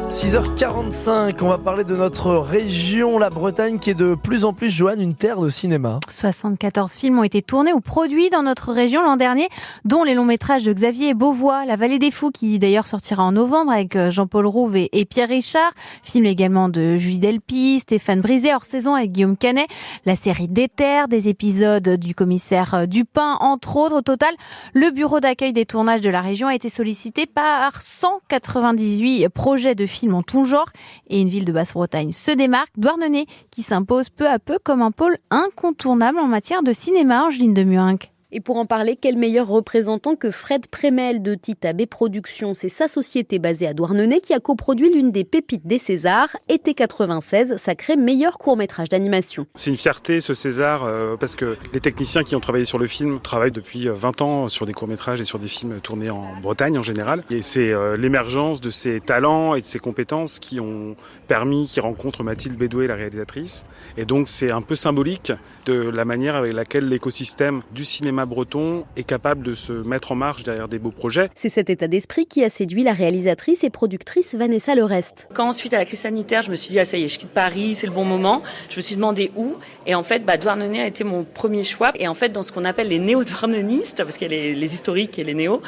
6h45, on va parler de notre région, la Bretagne, qui est de plus en plus, Joanne, une terre de cinéma. 74 films ont été tournés ou produits dans notre région l'an dernier, dont les longs métrages de Xavier Beauvois, La Vallée des Fous, qui d'ailleurs sortira en novembre avec Jean-Paul Rouve et Pierre Richard. Film également de Julie Delpy, Stéphane Brisé, hors saison avec Guillaume Canet. La série Des Terres, des épisodes du commissaire Dupin, entre autres. Au total, le bureau d'accueil des tournages de la région a été sollicité par 198 projets de films en tout genre, et une ville de Basse-Bretagne se démarque, Douarnenez, qui s'impose peu à peu comme un pôle incontournable en matière de cinéma. Angeline de Muinck. Et pour en parler, quel meilleur représentant que Fred Prémel de Tita B Productions. C'est sa société basée à Douarnenez qui a coproduit l'une des pépites des Césars, Été 96, sacré meilleur court-métrage d'animation. C'est une fierté ce César parce que les techniciens qui ont travaillé sur le film travaillent depuis 20 ans sur des courts-métrages et sur des films tournés en Bretagne en général. Et c'est l'émergence de ces talents et de ces compétences qui ont permis qu'ils rencontrent Mathilde Bédoué, la réalisatrice. Et donc c'est un peu symbolique de la manière avec laquelle l'écosystème du cinéma breton est capable de se mettre en marche derrière des beaux projets. C'est cet état d'esprit qui a séduit la réalisatrice et productrice Vanessa Lerest. Quand suite à la crise sanitaire, je me suis dit ça y est, je quitte Paris, c'est le bon moment. Je me suis demandé où, et en fait, Douarnenez a été mon premier choix. Et en fait, dans ce qu'on appelle les néo-douarnenistes, parce qu'il y a les historiques et les néo,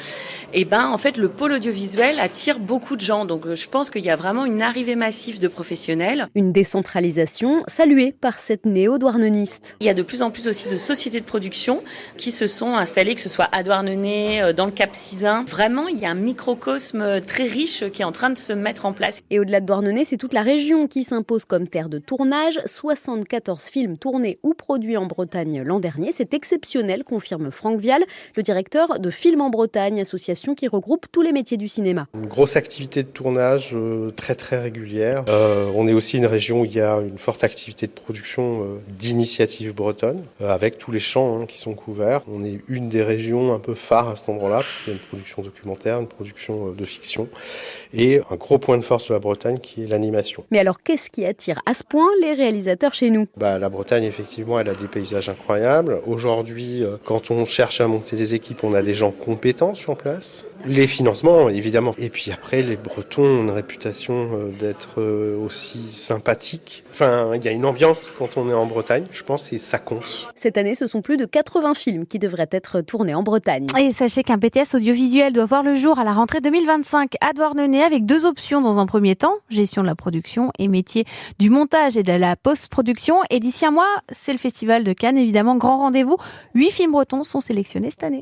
et en fait, le pôle audiovisuel attire beaucoup de gens. Donc, je pense qu'il y a vraiment une arrivée massive de professionnels. Une décentralisation saluée par cette néo-douarneniste. Il y a de plus en plus aussi de sociétés de production qui se sont installées, que ce soit à Douarnenez, dans le Cap Sizun. Vraiment, il y a un microcosme très riche qui est en train de se mettre en place. Et au-delà de Douarnenez, c'est toute la région qui s'impose comme terre de tournage. 74 films tournés ou produits en Bretagne l'an dernier. C'est exceptionnel, confirme Franck Vial, le directeur de Film en Bretagne, association qui regroupe tous les métiers du cinéma. Une grosse activité de tournage très très régulière. On est aussi une région où il y a une forte activité de production d'initiatives bretonnes, avec tous les champs qui sont couverts. On est une des régions un peu phares à cet endroit-là, parce qu'il y a une production documentaire, une production de fiction, et un gros point de force de la Bretagne qui est l'animation. Mais alors, qu'est-ce qui attire à ce point les réalisateurs chez nous ? La Bretagne, effectivement, elle a des paysages incroyables. Aujourd'hui, quand on cherche à monter des équipes, on a des gens compétents sur place. Les financements, évidemment. Et puis après, les Bretons ont une réputation d'être aussi sympathiques. Enfin, il y a une ambiance quand on est en Bretagne, je pense, et ça compte. Cette année, ce sont plus de 80 films qui devraient être tournés en Bretagne. Et sachez qu'un BTS audiovisuel doit voir le jour à la rentrée 2025 à Douarnenez avec 2 options dans un premier temps, gestion de la production et métier du montage et de la post-production. Et d'ici un mois, c'est le Festival de Cannes, évidemment, grand rendez-vous. 8 films bretons sont sélectionnés cette année.